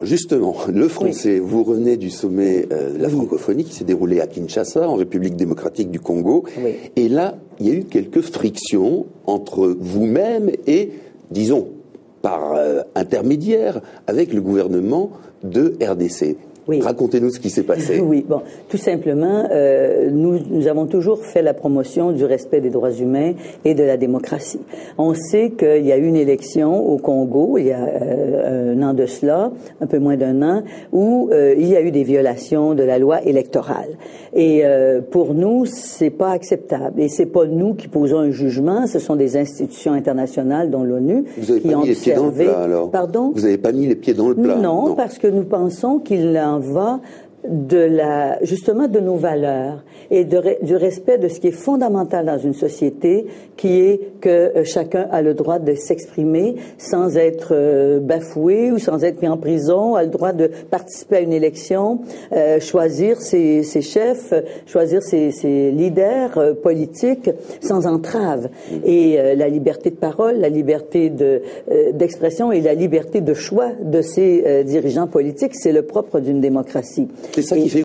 Justement, le français, vous revenez du sommet de la francophonie qui s'est déroulé à Kinshasa, en République démocratique du Congo. Oui. Et là, il y a eu quelques frictions entre vous-même et, disons, par intermédiaire, avec le gouvernement de RDC. Oui. Racontez-nous ce qui s'est passé. Oui, bon, tout simplement, nous avons toujours fait la promotion du respect des droits humains et de la démocratie. On sait qu'il y a eu une élection au Congo, il y a un an de cela, un peu moins d'un an, où il y a eu des violations de la loi électorale. Et pour nous, c'est pas acceptable. Et c'est pas nous qui posons un jugement, ce sont des institutions internationales, dont l'ONU, qui ont observé. Vous n'avez pas mis les pieds dans le plat, alors? Pardon? Vous n'avez pas mis les pieds dans le plat? Non, parce que nous pensons qu'il va justement de nos valeurs et du respect de ce qui est fondamental dans une société, qui est que chacun a le droit de s'exprimer sans être bafoué ou sans être mis en prison, a le droit de participer à une élection, choisir ses chefs, choisir ses leaders politiques sans entrave. Et la liberté de parole, la liberté d'expression et la liberté de choix de ses dirigeants politiques, c'est le propre d'une démocratie. C'est ça qui fait